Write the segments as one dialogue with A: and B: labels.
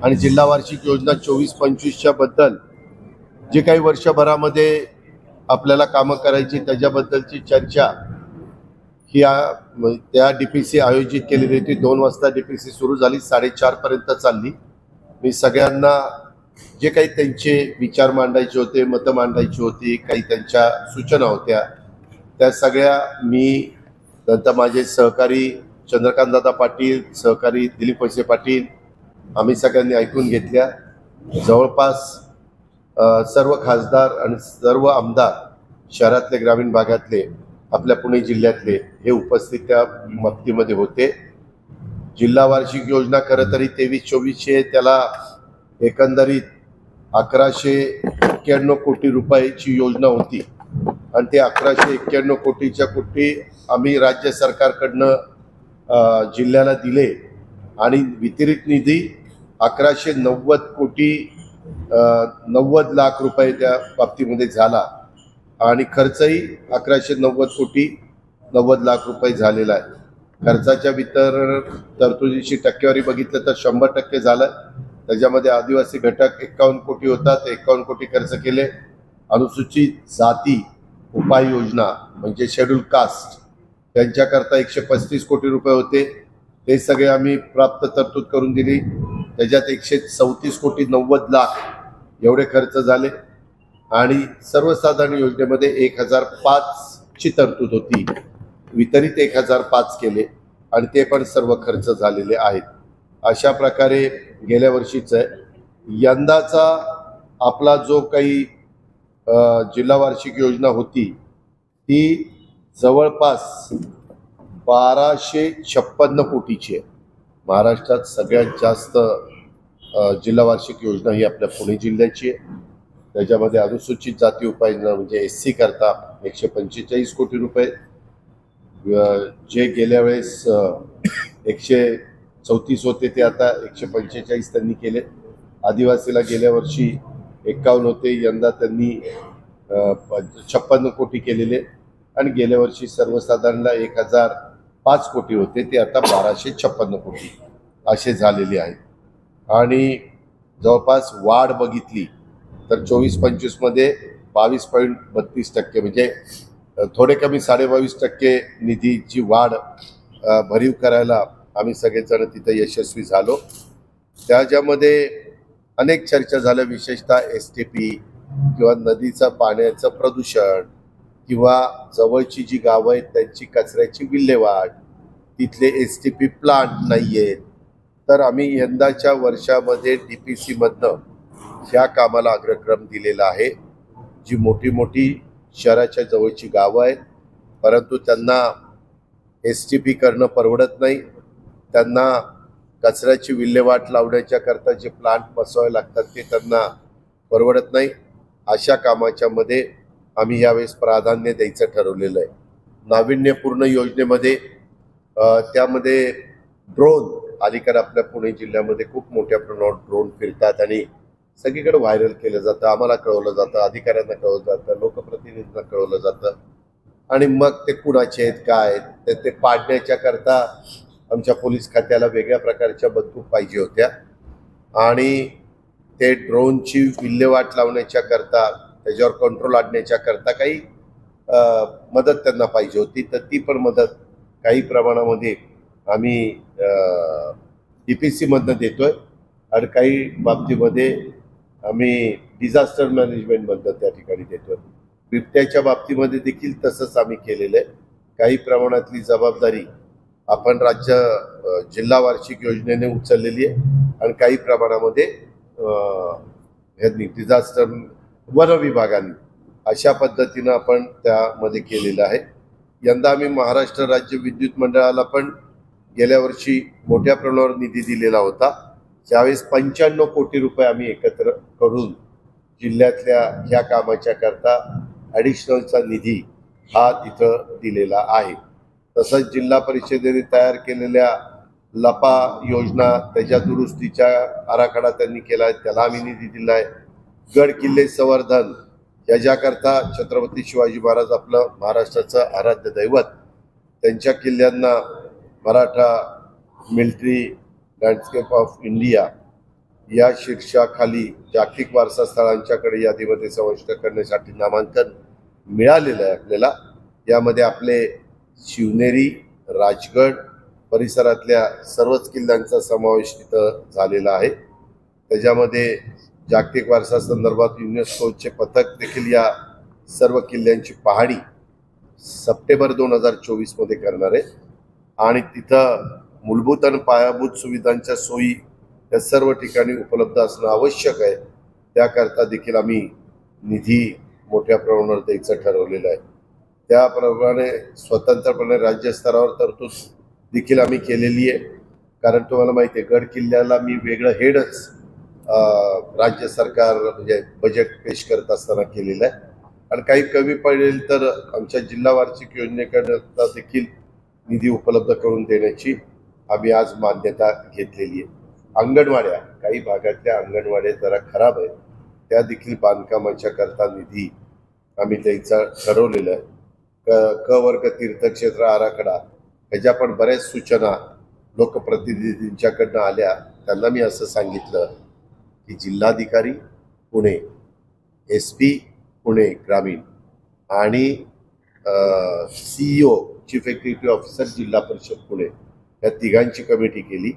A: आणि जिल्हा वार्षिक योजना 24-25च्या बद्दल जे काही वर्षभरामध्ये आपल्याला कामं करायची त्याच्याबद्दलची चर्चा ही त्या DPC आयोजित केलेली होती। 2 वाजता DPC सुरू झाली, 4:30 पर्यंत चालली। मी सगळ्यांना जे काही त्यांचे विचार मांडायचे होते, मतं मांडायची होती, काही त्यांच्या सूचना होत्या, त्या सगळ्या मी नंतर माझे सहकारी चंद्रकांतदादा पाटील, सहकारी दिलीप वळसे पाटील आम्ही सगळ्यांनी ऐकून घेतल्या। जवळपास सर्व खासदार आणि सर्व आमदार शहरातले ग्रामीण भागातले आपल्या पुणे जिल्ह्यातले हे उपस्थित त्या बाबतीमध्ये होते। जिल्हा वार्षिक योजना खरं तरी 23-24 त्याला एकंदरीत 1191 कोटी रुपयाची योजना होती आणि ते 1191 कोटीच्या कोटी आम्ही राज्य सरकारकडनं जिल्ह्याला दिले आणि वितरित निधी 1190 कोटी 90 लाख रुपये त्या बाबतीमध्ये झाला आणि खर्चही 1190 कोटी 90 लाख रुपये झालेला आहे। खर्चाच्या वितरण तरतुदीची टक्केवारी बघितलं तर 100% झालं। त्याच्यामध्ये आदिवासी घटक 51 कोटी होता, ते 51 कोटी खर्च केले। अनुसूचित जाती उपाययोजना म्हणजे शेड्यूल कास्ट त्यांच्याकरता 135 कोटी रुपये होते, ते सगळे आम्ही प्राप्त तरतूद करून दिली। त्याच्यात 134 कोटी 90 लाख एवढे खर्च झाले आणि सर्वसाधारण योजनेमध्ये 1005 ची तरतूद होती, वितरित 1005 केले आणि ते पण सर्व खर्च झालेले आहेत। अशा प्रकारे गेल्या वर्षीच आहे। यंदाचा आपला जो काही जिल्हा वार्षिक योजना होती ती जवळपास 1256 कोटीची आहे। महाराष्ट्रात सगळ्यात जास्त जिल्हा वार्षिक योजना ही आपल्या पुणे जिल्ह्याची आहे। त्याच्यामध्ये अनुसूचित जाती उपाययोजना म्हणजे SC करता 145 कोटी रुपये, जे गेल्या वेळेस 134 होते ते आता 145 त्यांनी केले। आदिवासीला गेल्या वर्षी 51 होते, यंदा त्यांनी 56 कोटी केलेले आणि गेल्या वर्षी सर्वसाधारणला 1005 कोटी होते, ते आता 1256 कोटी असे झालेले आहेत। आणि जवळपास वाढ बघितली तर 24-25 मध्ये 22.32% म्हणजे थोडे कमी 22.5% निधीची वाढ भरीव करायला आम्ही सगळेजण तिथे यशस्वी झालो। त्याच्यामध्ये अनेक चर्चा झाल्या, विशेषतः STP किंवा नदीचं पाण्याचं प्रदूषण किंवा जवळची जी गावं आहेत त्यांची कचऱ्याची विल्हेवाट, तिथले STP प्लांट नाही आहेत। तर आम्ही यंदाच्या वर्षामध्ये DPC मधनं ह्या कामाला अग्रक्रम दिलेला आहे। जी मोठी मोठी शहराच्या जवळची गावं आहेत परंतु त्यांना STP करणं परवडत नाही, त्यांना कचऱ्याची विल्हेवाट लावण्याच्या करता जे प्लांट बसवावे लागतात ते त्यांना परवडत नाही। अशा कामाच्या मध्ये आम्ही यावेळेस प्राधान्य द्यायचं ठरवलेलं आहे। नाविन्यपूर्ण योजनेमध्ये त्यामध्ये ड्रोन अलीकडे आपल्या पुणे जिल्ह्यामध्ये खूप मोठ्या प्रमाणावर ड्रोन फिरतात आणि सगळीकडे व्हायरल केलं जातं, आम्हाला कळवलं जातं, अधिकाऱ्यांना कळवलं जातं, लोकप्रतिनिधींना कळवलं जातं आणि मग ते कुणाचे आहेत काय ते पाडण्याच्या करता आमच्या पोलीस खात्याला वेगळ्या प्रकारच्या बंदूक पाहिजे होत्या आणि ते ड्रोनची विल्हेवाट लावण्याच्या करता त्याच्यावर कंट्रोल आणण्याच्या करता काही मदत त्यांना पाहिजे होती, तर ती पण मदत काही प्रमाणामध्ये आम्ही DPC मधनं देतोय आणि काही बाबतीमध्ये आम्ही डिझास्टर मॅनेजमेंट मधनं त्या ठिकाणी देतोय। बिबट्याच्या बाबतीमध्ये देखील तसंच आम्ही केलेलं आहे। काही प्रमाणातली जबाबदारी आपण जिल्हा वार्षिक योजनेने उचललेली आहे आणि काही प्रमाणामध्ये डिझास्टर वन विभागाने अशा पद्धतीनं आपण त्यामध्ये केलेलं आहे। यंदा आम्ही महाराष्ट्र राज्य विद्युत मंडळाला पण गेल्या वर्षी मोठ्या प्रमाणावर निधी दिलेला होता, त्यावेळेस 95 कोटी रुपये आम्ही एकत्र करून जिल्ह्यातल्या ह्या कामाच्या करता ॲडिशनलचा निधी हा तिथं दिलेला आहे। तसंच जिल्हा परिषदेने तयार केलेल्या लपा योजना त्याच्या दुरुस्तीचा आराखडा त्यांनी केला आहे, त्याला आम्ही निधी दिला आहे। गड किल्ले संवर्धन याच्याकरता छत्रपती शिवाजी महाराज आपलं महाराष्ट्राचं आराध्य दैवत, त्यांच्या किल्ल्यांना Maratha military landscape of India या शीर्षाखाली जागतिक वारसा स्थळांच्याकडे यादीमध्ये समाविष्ट करण्यासाठी नामांकन मिळालेलं आहे आपल्याला। यामध्ये आपले शिवनेरी, राजगड परिसरातल्या सर्वच किल्ल्यांचा समावेश तिथं झालेला आहे। त्याच्यामध्ये जागतिक वारसा संदर्भात युनेस्कोचे पथक देखील या सर्व किल्ल्यांची पाहणी सप्टेंबर 2024 मध्ये करणार आहे आणि तिथं मूलभूत आणि पायाभूत सुविधांच्या सोयी या सर्व ठिकाणी उपलब्ध असणं आवश्यक आहे। त्याकरता देखील आम्ही निधी मोठ्या प्रमाणावर द्यायचं ठरवलेलं आहे। त्याप्रमाणे स्वतंत्रपणे राज्य स्तरावर तरतूद देखील आम्ही केलेली आहे, कारण तुम्हाला माहिती आहे गड किल्ल्याला मी वेगळं हेडच राज्य सरकार म्हणजे बजेट पेश करत असताना केलेलं आहे आणि काही कमी पडेल तर आमच्या जिल्हा वार्षिक योजनेकरता देखील निधी उपलब्ध करून देण्याची आम्ही आज मान्यता घेतलेली आहे। अंगणवाड्या, काही भागातल्या अंगणवाड्या जरा खराब आहेत, त्या देखील बांधकामाच्या करता निधी आम्ही द्यायचा ठरवलेला आहे। क वर्ग तीर्थक्षेत्र आराखडा ह्याच्या पण बऱ्याच सूचना लोकप्रतिनिधींच्याकडनं आल्या। त्यांना मी असं सांगितलं की जिल्हाधिकारी पुणे, SP पुणे ग्रामीण आणि CEO चीफ एक्झिक्युटिव्ह ऑफिसर जिल्हा परिषद पुणे या तिघांची कमिटी केली।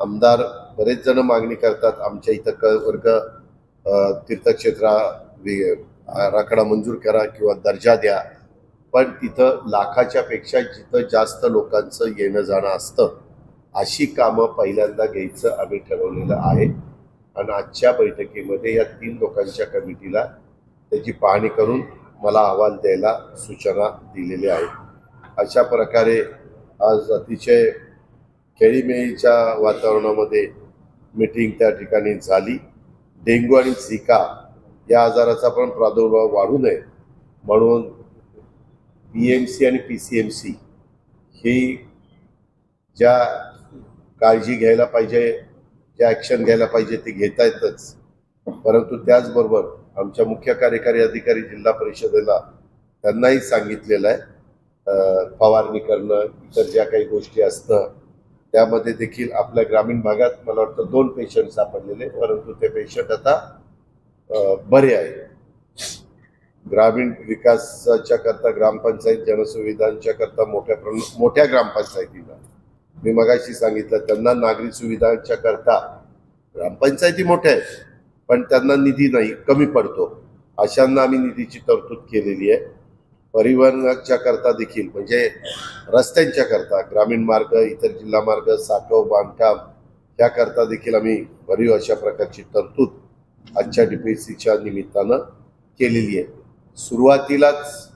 A: आमदार बरेच जण मागणी करतात आमच्या इथं क वर्ग तीर्थक्षेत्र आराखडा मंजूर करा किंवा दर्जा द्या, पण तिथं लाखाच्या पेक्षा जिथं जास्त लोकांचं येणं जाणं असतं अशी कामं पहिल्यांदा घ्यायचं आम्ही ठरवलेलं आहे आणि आजच्या बैठकीमध्ये या 3 लोकांच्या कमिटीला त्याची पाहणी करून मला अहवाल द्यायला सूचना दिलेल्या आहेत। अशा प्रकारे आज अतिशय खेळीमेळीच्या वातावरणामध्ये मीटिंग त्या ठिकाणी झाली। डेंग्यू आणि झिका या आजाराचा पण प्रादुर्भाव वाढू नये म्हणून PMC आणि PCMC ही ज्या काळजी घ्यायला पाहिजे, ज्या ॲक्शन घ्यायला पाहिजे ते घेता येतच, परंतु त्याचबरोबर आमच्या मुख्य कार्यकारी अधिकारी जिल्हा परिषदेला त्यांनाही सांगितलेलं आहे फवारणी करणं, इतर ज्या काही गोष्टी असतं त्यामध्ये देखील आपल्या ग्रामीण भागात मला वाटतं 2 पेशंट सापडलेले, परंतु ते पेशंट आता बरे आहेत। ग्रामीण विकासाच्या करता ग्रामपंचायत जनसुविधांच्या करता मोठ्या ग्रामपंचायतींना मी मगाशी सांगितलं त्यांना नागरी सुविधांच्या करता ग्रामपंचायती मोठ्या आहेत पण त्यांना निधी नाही, कमी पडतो, अशांना आम्ही निधीची तरतूद केलेली आहे। परिवहनाच्या करता देखील म्हणजे रस्त्यांच्या करता ग्रामीण मार्ग, इतर जिल्हा मार्ग, साठव बांधकाम याकरता देखील आम्ही भरीव अशा प्रकारची तरतूद आजच्या DPCच्या निमित्तानं केलेली आहे। सुरुवातीलाच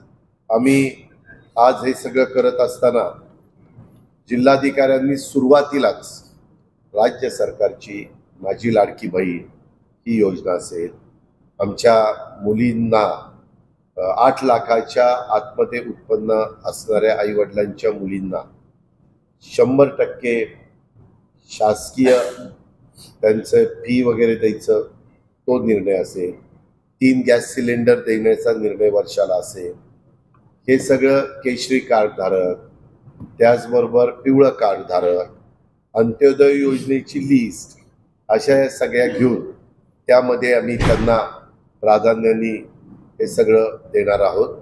A: आम्ही आज हे सगळं करत असताना जिल्हाधिकाऱ्यांनी सुरुवातीलाच राज्य सरकारची माझी लाडकी बहीण ही योजना असेल, आमच्या मुलींना 8 लाखाच्या आतमध्ये उत्पन्न असणाऱ्या आईवडिलांच्या मुलींना 100% शासकीय त्यांचं फी वगैरे द्यायचं तो निर्णय असेल, 3 गॅस सिलेंडर देण्याचा निर्णय वर्षाला असेल, हे सगळं केशरी कार्डधारक, त्याचबरोबर पिवळं कार्डधारक, अंत्योदय योजनेची लिस्ट अशा या सगळ्या घेऊन त्यामध्ये आम्ही त्यांना प्राधान्याने हे सगळं देणार आहोत।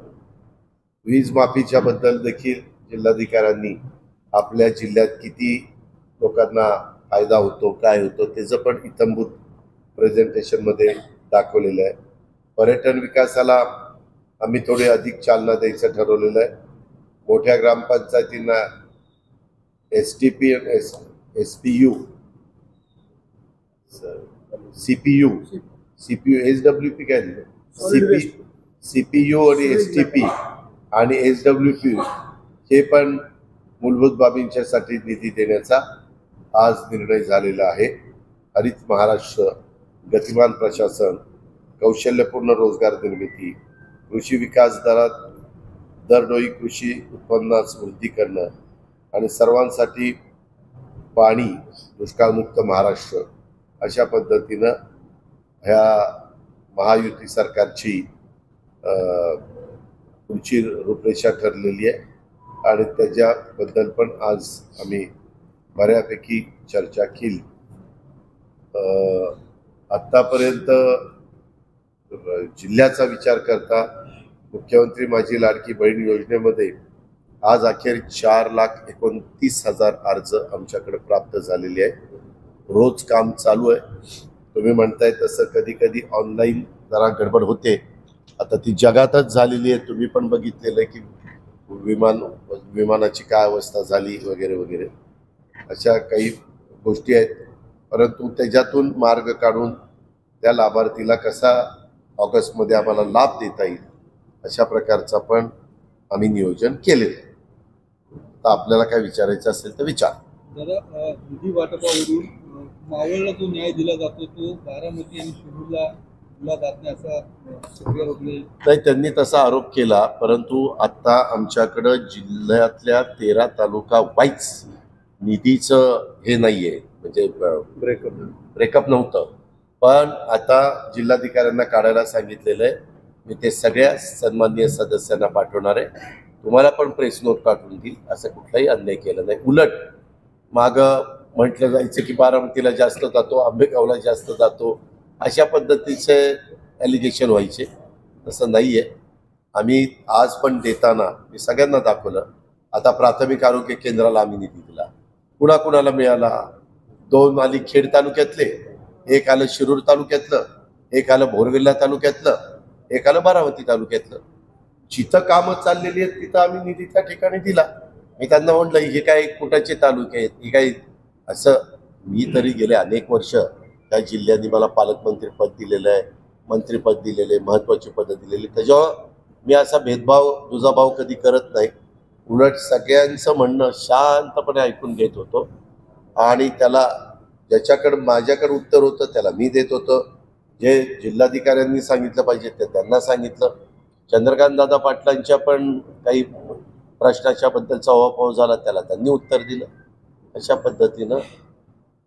A: वीज माफीच्या बद्दल देखील जिल्हाधिकाऱ्यांनी आपल्या जिल्ह्यात किती लोकांना फायदा होतो, काय होतो त्याचं पण इत्थंभूत प्रेझेंटेशनमध्ये दाखवलेलं आहे। पर्यटन विकासाला आम्ही थोडे अधिक चालना द्यायचं ठरवलेलं आहे। मोठ्या ग्रामपंचायतींना STP, SPU, CPU, SWP काय CPU आणि STP आणि SWP हे पण मूलभूत बाबींच्यासाठी निधी देण्याचा आज निर्णय झालेला आहे। हरित महाराष्ट्र, गतिमान प्रशासन, कौशल्यपूर्ण रोजगार निर्मिती, कृषी विकास दरात दरडोई कृषी उत्पन्नास वृद्धी करणं आणि सर्वांसाठी पाणी, दुष्काळमुक्त महाराष्ट्र अशा पद्धतीनं ह्या महायुती सरकारची पुढची रूपरेषा ठरलेली आहे आणि त्याच्याबद्दल पण आज आम्ही बऱ्यापैकी चर्चा केली। आतापर्यंत जिल्ह्याचा विचार करता मुख्यमंत्री माझी लाडकी बहीण योजनेमध्ये आज अखेर 4,29,000 अर्ज आमच्याकडे प्राप्त झालेले आहे. रोज काम चालू आहे. तुम्ही म्हणताय तसं कधी कधी ऑनलाईन जरा गडबड होते. आता ती जगातच झालेली आहे. तुम्ही पण बघितलेलं आहे की विमानाची काय अवस्था झाली वगैरे वगैरे अशा काही गोष्टी आहेत. परंतु त्याच्यातून मार्ग काढून त्या लाभार्थीला कसा ऑगस्टमध्ये आम्हाला लाभ देता येईल अशा प्रकारचा पण आम्ही नियोजन केलेलं आहे. तर आपल्याला काय विचारायचं असेल तर विचार.
B: दादा, निधी वाटपावरून मावळला जो न्याय दिला जातो तो बारामती आणि शिरूरला दिला जात नाही असा
A: नाही, त्यांनी तसा आरोप केला. परंतु आता आमच्याकडं जिल्ह्यातल्या 13 तालुका वाईज निधीचं हे नाहीये, म्हणजे ब्रेकअप नव्हतं. पण आता जिल्हाधिकाऱ्यांना काढायला सांगितलेलं आहे. मी ते सगळ्या सन्माननीय सदस्यांना पाठवणार आहे. तुम्हाला पण प्रेस नोट पाठवून देईल. असं कुठलाही अन्याय केला नाही. उलट मागं म्हटलं जायचं की बारामतीला जास्त जातो, आंबेगावला जास्त जातो, अशा पद्धतीचे ॲलिगेशन व्हायचे. तसं नाही आहे. आम्ही आज पण देताना मी सगळ्यांना दाखवलं. आता प्राथमिक आरोग्य केंद्राला आम्ही निधी दिला. कुणाकुणाला मिळाला? 2 आली खेड तालुक्यातले, एक आलं शिरूर तालुक्यातलं, एक आलं भोरवेल्ला तालुक्यातलं, एक आलं बारामती तालुक्यातलं. जिथं कामं चाललेली आहेत तिथं आम्ही निधी त्या ठिकाणी दिला. मी त्यांना म्हटलं हे काय कुठाचे तालुके आहेत, हे काय असं. मी तरी गेले अनेक वर्ष त्या जिल्ह्यांनी मला पालकमंत्रीपद दिलेलं आहे, मंत्रीपद दिलेलं आहे, महत्त्वाची पदं दिलेली. त्याच्यावर मी असा भेदभाव दुजाभाव कधी करत नाही. उलट सगळ्यांचं म्हणणं शांतपणे ऐकून घेत होतो आणि त्याला ज्याच्याकडं माझ्याकडे उत्तर होतं त्याला मी देत होतो. जे जिल्हाधिकाऱ्यांनी सांगितलं पाहिजे ते त्यांना सांगितलं. चंद्रकांत दादा पाटलांच्या पण काही प्रश्नाच्या बद्दलचा ओहापोह झाला, त्याला त्यांनी उत्तर दिलं. अशा पद्धतीनं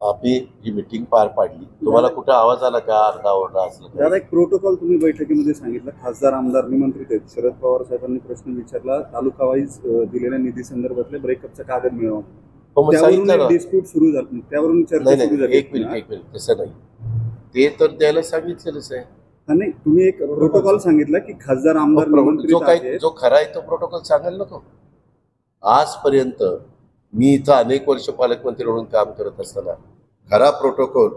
A: आम्ही ही मीटिंग पार पाडली. तुम्हाला कुठं आवाज आला का? अर्धा ओरडा असला
C: दादा, एक प्रोटोकॉल तुम्ही बैठकीमध्ये सांगितलं. खासदार आमदार निमंत्रित आहेत. शरद पवार साहेबांनी प्रश्न विचारला तालुका वाईज दिलेल्या निधी संदर्भातले ब्रेकअपचा कागद मिळवा. त्यावरून डिस्प्यूट सुरू झाला, त्यावरून चर्चा सुरू झाली.
A: एक मिनिट तसं नाही. ते तर द्यायला सांगितलेलंच आहे.
C: नाही, तुम्ही एक प्रोटोकॉल सांगितला की खासदार आमदार
A: जो खरा आहे तो प्रोटोकॉल सांगायला नको. आजपर्यंत मी इथं अनेक वर्ष पालकमंत्री म्हणून काम करत असताना खरा प्रोटोकॉल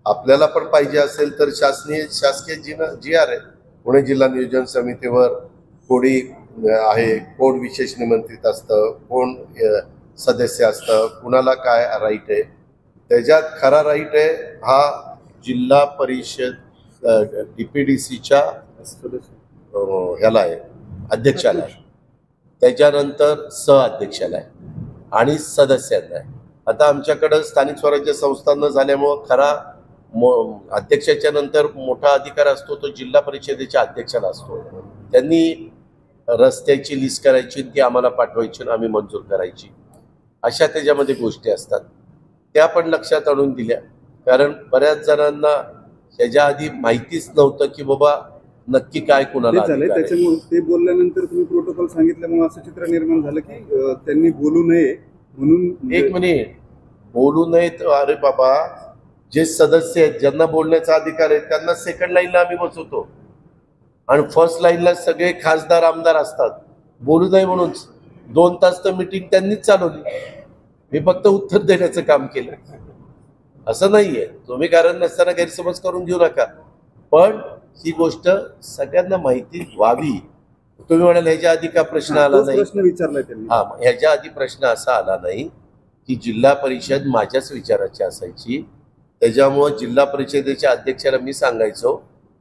A: आपल्याला पण पाहिजे असेल तर शासकीय GR आहे. पुणे जिल्हा नियोजन समितीवर कोणी आहे, कोण विशेष निमंत्रित असतं, कोण सदस्य असतं, कुणाला काय राईट आहे. त्याच्यात खरा राईट आहे हा जिल्हा परिषद DPDCच्या ह्याला आहे, अध्यक्षाला आहे. त्याच्यानंतर सहअध्यक्षाला आहे आणि सदस्यांना आहे. आता आमच्याकडं स्थानिक स्वराज्य संस्थांना झाल्यामुळं खरा अध्यक्षाच्या नंतर मोठा अधिकार असतो तो जिल्हा परिषदेच्या अध्यक्षाला असतो. त्यांनी रस्त्याची लिस्ट करायची, ती आम्हाला पाठवायची आणि आम्ही मंजूर करायची. अशा त्याच्यामध्ये गोष्टी असतात. त्या पण लक्षात आणून दिल्या. कारण बऱ्याच जणांना त्याच्या आधी माहितीच नव्हतं की बाबा नक्की काय कुणाला
C: झालंय. त्याच्यामुळे ते बोलल्यानंतर तुम्ही प्रोटोकॉल सांगितल्यामुळे असं चित्र निर्माण झालं की त्यांनी बोलू नये म्हणून.
A: एक मिनिट, बोलू नये तर अरे बाबा, जे सदस्य आहेत ज्यांना बोलण्याचा अधिकार आहे त्यांना सेकंड लाईनला आम्ही बसवतो आणि फर्स्ट लाईनला सगळे खासदार आमदार असतात. बोलू नये म्हणून 2 तास तर मीटिंग त्यांनीच चालवली. मी फक्त उत्तर देण्याचं काम केलं. असं नाहीये. तुम्ही कारण नसताना गैरसमज करून घेऊ नका. पण ही गोष्ट सगळ्यांना माहिती व्हावी. तुम्ही म्हणाल ह्याच्या आधी का प्रश्न आला नाही?
C: प्रश्न विचारलाय त्यांनी.
A: हा, ह्याच्या आधी प्रश्न असा आला नाही की जिल्हा परिषद माझ्याच विचाराची असायची. त्याच्यामुळं जिल्हा परिषदेच्या अध्यक्षाला मी सांगायचो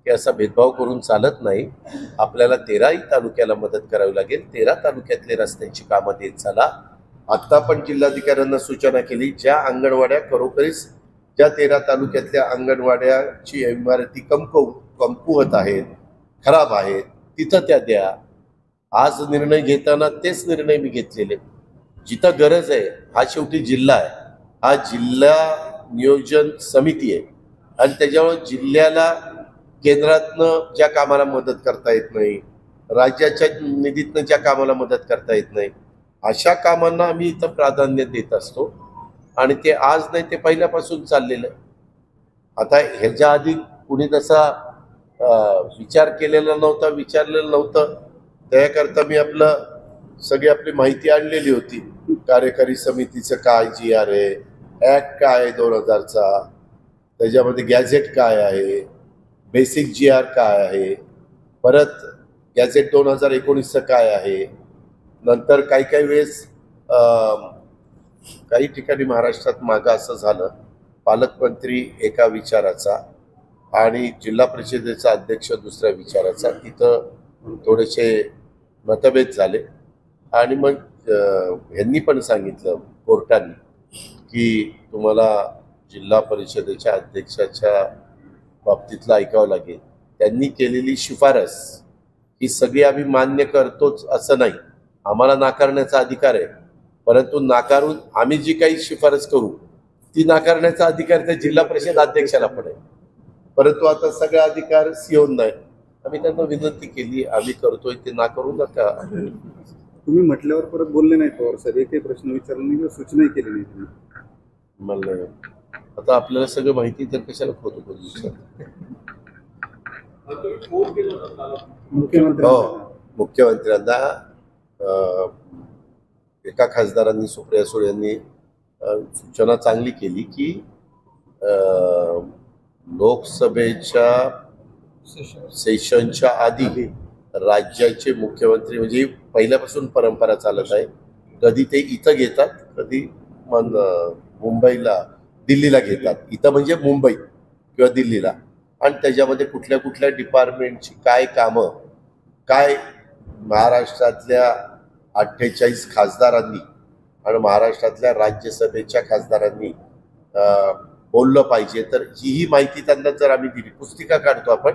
A: की असा भेदभाव करून चालत नाही. आपल्याला 13 तालुक्याला मदत करावी लागेल. 13 तालुक्यातले रस्त्यांची कामं देत चला. आता पण जिल्हाधिकाऱ्यांना सूचना केली, ज्या अंगणवाड्या खरोखरीच ज्या 13 तालुक्यातल्या अंगणवाड्याची इमारती कमकुवत आहेत, खराब आहेत, तिथं त्या द्या. आज निर्णय घेताना तेच निर्णय मी घेतलेले. जिथं गरज आहे, हा शेवटी जिल्हा आहे, हा जिल्हा नियोजन समिती आहे आणि त्याच्यामुळे जिल्ह्याला केंद्रातनं ज्या कामाला मदत करता येत नाही, राज्याच्या निधीतनं ज्या कामाला मदत करता येत नाही, अशा कामांना आम्ही इथं प्राधान्य देत असतो. आणि ते आज नाही, ते पहिल्यापासून चाललेलं आहे. आता ह्याच्या आधी
D: कुणी तसा विचार केलेला नव्हता, विचारलेलं नव्हतं. त्याकरता मी सगळी आपली माहिती आणलेली होती. कार्यकारी समितीचं काय GR आहे, ऍक्ट काय आहे 2000चा, त्याच्यामध्ये गॅझेट काय आहे, बेसिक GR काय आहे, परत गॅझेट 2019चं काय आहे. नंतर काही वेळेस काही ठिकाणी महाराष्ट्रात मागं असं झालं, पालकमंत्री एका विचाराचा आणि जिल्हा परिषदेचा अध्यक्ष दुसऱ्या विचाराचा, तिथं थोडेसे मतभेद झाले. आणि मग ह्यांनी पण सांगितलं कोर्टाने की तुम्हाला जिल्हा परिषदेच्या अध्यक्षाच्या बाबतीतलं ऐकावं लागेल. त्यांनी केलेली शिफारस ही सगळी आम्ही मान्य करतोच असं नाही, आम्हाला नाकारण्याचा अधिकार आहे. परंतु नाकारून आम्ही जी काही शिफारस करू ती नाकारण्याचा अधिकार त्या जिल्हा परिषद अध्यक्षाला पण आहे. परंतु आता सगळा अधिकार सीओन नाही. आम्ही त्यांना विनंती केली, आम्ही करतोय ते नाकारू नका.
C: तुम्ही म्हटल्यावर परत बोलले नाही पवार साहेब, एकही प्रश्न विचारला नाही किंवा सूचनाही केली नाही तुम्ही.
D: म्हणलं आता आपल्याला सगळं माहिती तर कशाला खोटं बोलू. मुख्यमंत्र्यांना एका खासदारांनी, सुप्रिया सुळे यांनी सूचना चांगली केली की लोकसभेच्या सेशनच्या आधी राज्याचे मुख्यमंत्री, म्हणजे पहिल्यापासून परंपरा चालत आहे, कधी ते इथं घेतात, कधी मुंबईला, दिल्लीला घेतात. इथं म्हणजे मुंबई किंवा दिल्लीला. आणि त्याच्यामध्ये कुठल्या कुठल्या डिपार्टमेंटची काय कामं, काय महाराष्ट्रातल्या 48 खासदारांनी आणि महाराष्ट्रातल्या राज्यसभेच्या खासदारांनी बोललं पाहिजे, तर ही माहिती त्यांना जर आम्ही दिली, पुस्तिका काढतो आपण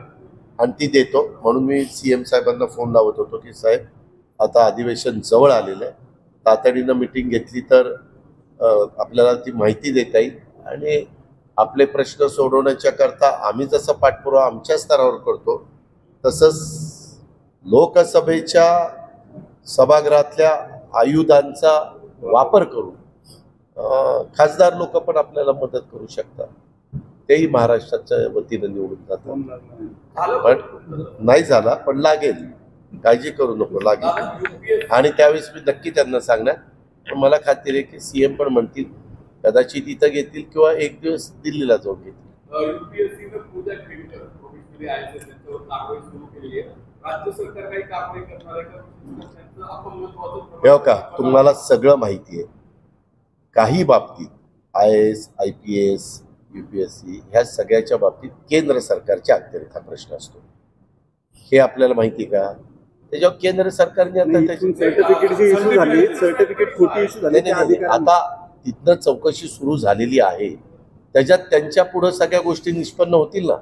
D: आणि ती देतो. म्हणून मी CM साहेबांना फोन लावत होतो की साहेब आता अधिवेशन जवळ आलेलं आहे, तातडीनं मिटिंग घेतली तर आपल्याला ती माहिती देता येईल आणि आपले प्रश्न सोडवण्याच्या करता आम्ही जसं पाठपुरावा आमच्या स्तरावर करतो तसंच लोकसभेच्या सभागृहातल्या आयुधांचा वापर करून खासदार लोक पण आपल्याला मदत करू शकतात. तेही महाराष्ट्राच्या वतीनं निवडून जातात. पण नाही झाला, पण लागेल, काळजी करू नको, लागेल. आणि त्यावेळेस मी नक्की त्यांना सांगणार. पण मला खात्री आहे की CM पण म्हणतील, कदाचित इथं घेतील किंवा एक दिवस दिल्लीला जाऊन घेतील. हो का, तुम्हाला सगळं माहिती आहे. काही बाबतीत IAS, IPS, UPSC ह्या सगळ्याच्या बाबतीत केंद्र सरकारच्या अखत्यारीत हा प्रश्न असतो. हे आपल्याला माहिती का? त्याच्यावर केंद्र सरकारने आता आता तिथनं चौकशी सुरू झालेली आहे. त्याच्यात त्यांच्या पुढे सगळ्या गोष्टी निष्पन्न होतील ना.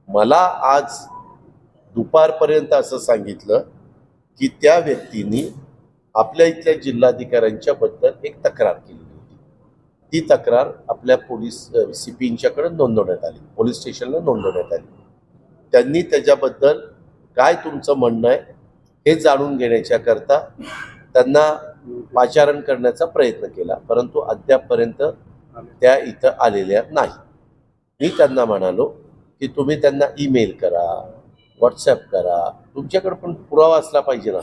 D: मला आज दुपारपर्यंत असं सांगितलं की त्या व्यक्तींनी आपल्या इथल्या जिल्हाधिकाऱ्यांच्या बद्दल एक तक्रार केली होती. ती तक्रार आपल्या पोलीस CPंच्याकडे नोंदवण्यात आली, पोलीस स्टेशनला नोंदवण्यात आली. त्यांनी त्याच्याबद्दल काय तुमचं म्हणणं आहे हे जाणून घेण्याच्या करता त्यांना पाचारण करण्याचा प्रयत्न केला, परंतु अद्यापपर्यंत त्या इथं आलेल्या नाही. मी त्यांना म्हणालो की तुम्ही त्यांना ईमेल करा, व्हॉट्सॲप करा, तुमच्याकडे पण पुरावा असला पाहिजे ना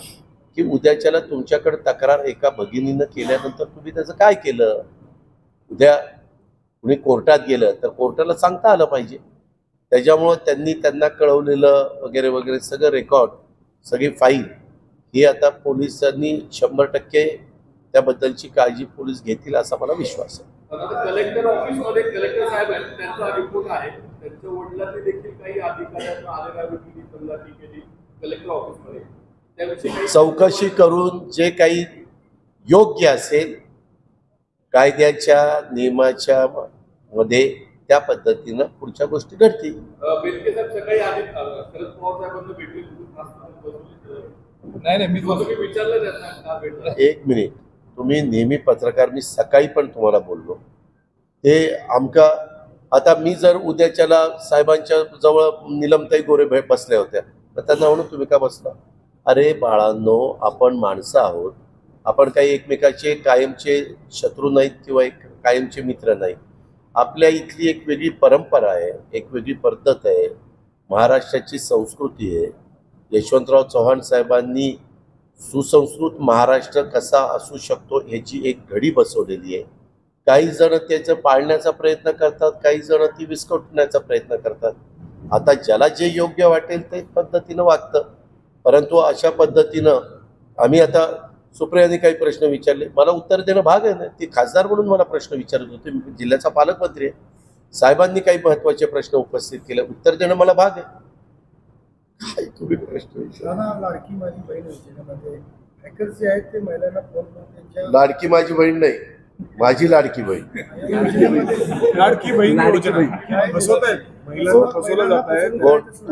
D: की उद्याच्याला तुमच्याकडे तक्रार एका भगिनीनं केल्यानंतर तुम्ही त्याचं काय केलं. उद्या कुणी कोर्टात गेलं तर कोर्टाला सांगता आलं पाहिजे. त्याच्यामुळं त्यांनी त्यांना कळवलेलं वगैरे वगैरे सगळं रेकॉर्ड, सगळी फाईल ही आता पोलिसांनी 100% त्याबद्दलची काळजी पोलीस घेतील असा मला विश्वास आहे.
E: कलेक्टर ऑफिसमध्ये कलेक्टर साहेब आहेत, त्यांचा रिपोर्ट आहे, त्यांच्या वडिलांनी देखील काही अधिकाऱ्यांना आलेला केली कलेक्टर ऑफिसमध्ये.
D: चौकशी करून जे काही योग्य असेल कायद्याच्या नियमाच्या मध्ये त्या पद्धतीनं पुढच्या गोष्टी घडतील.
E: बेनके साहेब सकाळी आधी शरद पवार साहेबांना भेटले,
B: नाही मी
E: विचारलं त्यांना का भेटलं.
D: एक मिनिट, तुम्ही नेहमी पत्रकार, मी सकाळी पण तुम्हाला बोललो ते आमका. आता मी जर उद्याच्याला साहेबांच्या जवळ नीलमताई गोरे बसल्या होत्या तर त्यांना म्हणून तुम्ही का बसला. अरे बाळांनो, आपण माणसं आहोत, आपण काही एकमेकाचे कायमचे शत्रू नाहीत किंवा एक कायमचे मित्र नाहीत. आपल्या इथली एक वेगळी परंपरा आहे, एक वेगळी पद्धत आहे, महाराष्ट्राची संस्कृती आहे. यशवंतराव चव्हाण साहेबांनी सुसंस्कृत महाराष्ट्र कसा असू शकतो ह्याची एक घडी बसवलेली आहे. काही जण त्याचं पाळण्याचा प्रयत्न करतात, काही जण ती विस्कटण्याचा प्रयत्न करतात. आता ज्याला जे योग्य वाटेल ते पद्धतीनं वागतं. परंतु अशा पद्धतीनं आम्ही आता सुप्रियाने काही प्रश्न विचारले, मला उत्तर देणं भाग आहे ना. ती खासदार म्हणून मला प्रश्न विचारत होते, मी जिल्ह्याचा पालकमंत्री आहे. साहेबांनी काही महत्त्वाचे प्रश्न उपस्थित केले, उत्तर देणं मला भाग आहे. काय तुम्ही प्रश्न विचार.
F: लाडकी माझी बहीण योजनेमध्ये हॅकर्स जे आहेत ते महिलांना फोन करून त्यांच्या
D: लाडकी माझी बहीण नाही, माझी लाडकी बहीण.
F: लाडकी बहीण फसवत आहेत, महिलांना फसवलं जात आहे.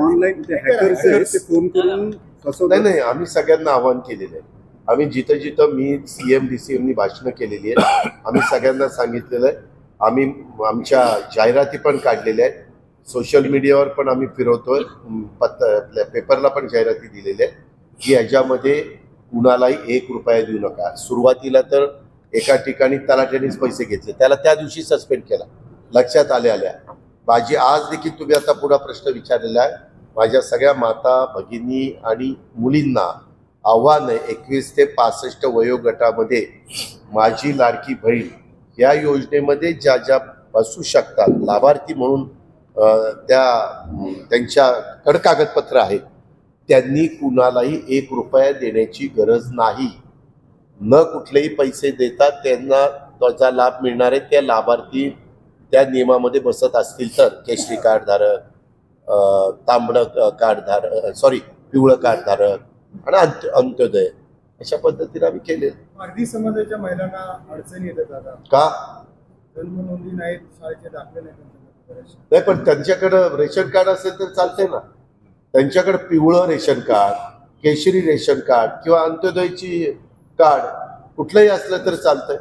C: ऑनलाईन ते हॅकर्स आहेत ते फोन करून फसवतात.
D: नाही, आम्ही सगळ्यांना आवाहन केलेलं आहे. आम्ही जिथं जिथं मी CM DCMनी भाषणं केलेली आहेत, आम्ही सगळ्यांना सांगितलेलं आहे. आम्ही आमच्या जाहिराती पण काढलेल्या आहेत, सोशल मीडियावर पण आम्ही फिरवतोय, आपल्या पेपरला पण जाहिराती दिलेल्या आहेत की ह्याच्यामध्ये कुणालाही 1 रुपया देऊ नका. सुरुवातीला तर एका ठिकाणी तलाठ्यानेच पैसे घेतले, त्याला त्या दिवशी सस्पेंड केला, लक्षात आल्या. माझी आज देखील तुम्ही आता पुढा प्रश्न विचारलेला आहे, माझ्या सगळ्या माता भगिनी आणि मुलींना आव्हान आहे, 21 ते 65 वयोगटामध्ये माझी लाडकी बहीण या योजनेमध्ये ज्या ज्या बसू शकतात लाभार्थी म्हणून, त्यांच्याकडे कागदपत्र आहेत, त्यांनी कुणालाही 1 रुपया देण्याची गरज नाही. न कुठलेही पैसे देतात त्यांना त्याचा लाभ मिळणार आहे. त्या लाभार्थी त्या नियमामध्ये बसत असतील तर केशरी कार्ड धारक, तांबडं कार्ड धारक, पिवळं कार्ड धारक आणि अंत्योदय, अशा पद्धतीने आम्ही केले.
F: मारडी समाजाच्या महिलांना अडचणी येतात दादा.
D: का?
F: जन्म नोंदी नाहीत, शाळेचे दाखले नाहीत.
D: नाही, पण त्यांच्याकडं रेशन कार्ड असेल तर चालते ना. त्यांच्याकडे पिवळं रेशन कार्ड, केशरी रेशन कार्ड किंवा अंत्योदयची कार्ड कुठलंही असलं तर चालतंय.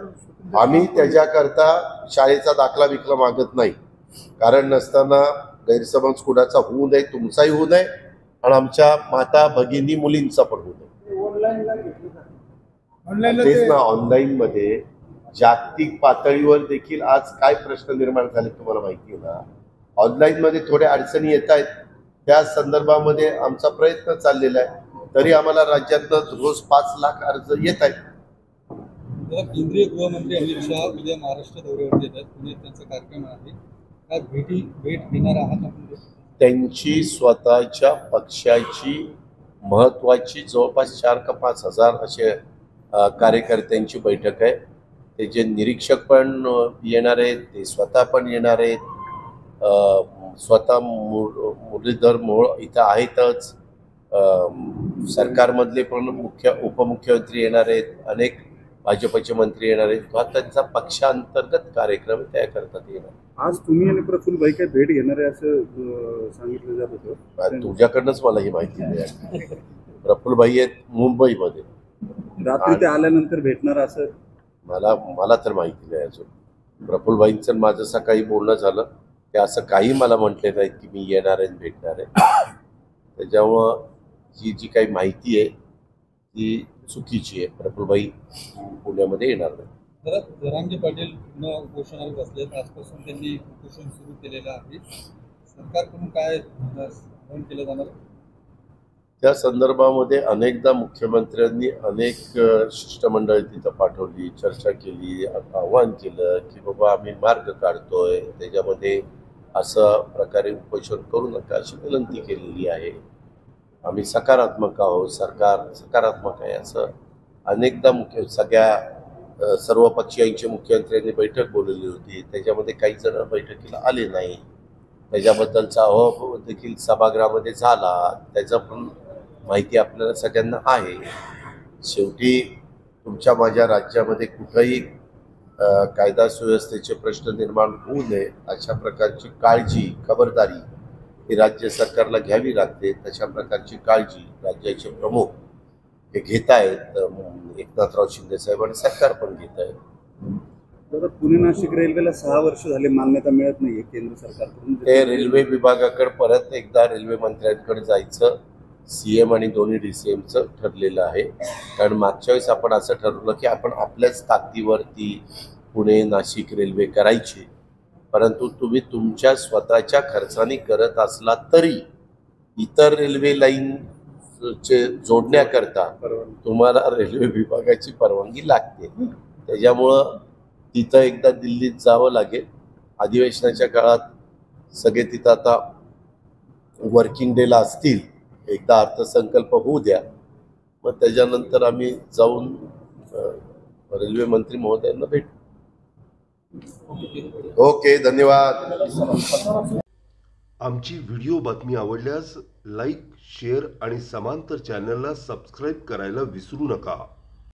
D: आम्ही त्याच्याकरता शाळेचा दाखला बिकला मागत नाही, कारण नसताना गैरसमज कुणाचा होऊ नये, तुमचाही होऊ नये आणि आमच्या माता भगिनी मुलींचा पण होऊ नये. तेच ना, ऑनलाईन मध्ये जागतिक पातळीवर देखील आज काय प्रश्न निर्माण झाले तुम्हाला माहिती आहे ना. ऑनलाईन मध्ये थोड्या अडचणी येत आहेत, त्या संदर्भामध्ये आमचा प्रयत्न चाललेला आहे. तरी आम्हाला राज्यातनं रोज 5 लाख अर्ज येत आहेत.
B: केंद्रीय गृहमंत्री अमित शहा उद्या महाराष्ट्र दौऱ्यावर येत आहेत, पुण्यात त्यांचा कार्यक्रम आहे. काय भेट घेणार आहात आपण?
D: त्यांची स्वतःच्या पक्षाची महत्वाची जवळपास 4 का 5 हजार असे कार्यकर्त्यांची बैठक आहे. त्याचे निरीक्षक पण येणार आहेत, ते स्वतः पण येणार आहेत. स्वतः मुरलीधर मोहोळ इथं आहेतच. सरकारमधले पण उपमुख्यमंत्री येणार आहेत, अनेक भाजपचे मंत्री येणार आहेत. हा त्यांचा पक्षांतर्गत कार्यक्रम त्या करतात येणार.
C: आज तुम्ही आणि प्रफुल्लभाई काय भेट घेणार आहे असं सांगितलं जात होतं.
D: तुझ्याकडनंच मला ही माहिती मिळाली. प्रफुल्लभाई आहेत मुंबईमध्ये,
C: रात्री ते आल्यानंतर भेटणार असं
D: मला तर माहिती नाही अजून. प्रफुल्लभाईंचं माझं सकाळी बोलणं झालं, ते असं काही मला म्हटले नाहीत की मी येणार आहे भेटणार आहे. त्याच्यामुळं जी काही माहिती आहे ती चुकीची आहे. प्रफुल्लभाई पुण्यामध्ये येणार नाही.
B: जरांगे पाटील पुन्हा उपोषणाला बसले, आजपासून त्यांनी उपोषण सुरू केलेलं आहे. सरकारकडून काय आवाहन केलं जाणार?
D: त्या संदर्भामध्ये अनेकदा मुख्यमंत्र्यांनी अनेक शिष्टमंडळ तिथं पाठवली, चर्चा केली, आवाहन केलं की बाबा आम्ही मार्ग काढतोय, त्याच्यामध्ये असं प्रकारे उपोषण करू नका अशी विनंती केलेली आहे. आम्ही सकारात्मक आहोत, सरकार सकारात्मक आहे असं अनेकदा सगळ्या सर्व पक्षीयांच्या मुख्यमंत्र्यांनी बैठक बोलवली होती. त्याच्यामध्ये काही जण बैठकीला आले नाही, त्याच्याबद्दलचा अहवाल देखील सभागृहामध्ये झाला. त्याचं पण माहिती आपल्याला सगळ्यांना आहे. शेवटी तुमच्या माझ्या राज्यामध्ये कुठंही कायदा सुव्यवस्थेचे प्रश्न निर्माण होऊ नये अशा प्रकारची काळजी, खबरदारी ही राज्य सरकारला घ्यावी लागते. तशा प्रकारची काळजी राज्याचे प्रमुख हे घेत आहेत, एकनाथराव शिंदे साहेब आणि सरकार पण घेत आहे.
C: तर पुणे नाशिक रेल्वेला 6 वर्ष झाले मान्यता मिळत नाहीये केंद्र सरकारकडून.
D: ते रेल्वे विभागाकडे परत एकदा रेल्वे मंत्र्यांकडे जायचं, CM आणि दोन्ही DCMचं ठरलेलं आहे. कारण मागच्या वेळेस आपण असं ठरवलं की आपण आपल्याच ताकदीवरती पुणे नाशिक रेल्वे करायची. परंतु तुम्ही तुमच्या स्वतःच्या खर्चाने करत असला तरी इतर रेल्वे लाईनचे जोडण्याकरता तुम्हाला रेल्वे विभागाची परवानगी लागते. त्याच्यामुळं तिथं एकदा दिल्लीत जावं लागेल. अधिवेशनाच्या काळात सगळे तिथं आता वर्किंग डेला असतील. एकदा अर्थसंकल्प होऊ द्या, मग त्याच्यानंतर आम्ही जाऊन रेल्वे मंत्री महोदयांना भेटू.
A: ओके, धन्यवाद.
G: आमची व्हिडिओ बातमी आवडल्यास लाईक, शेअर आणि समांतर चॅनलला सबस्क्राईब करायला विसरू नका.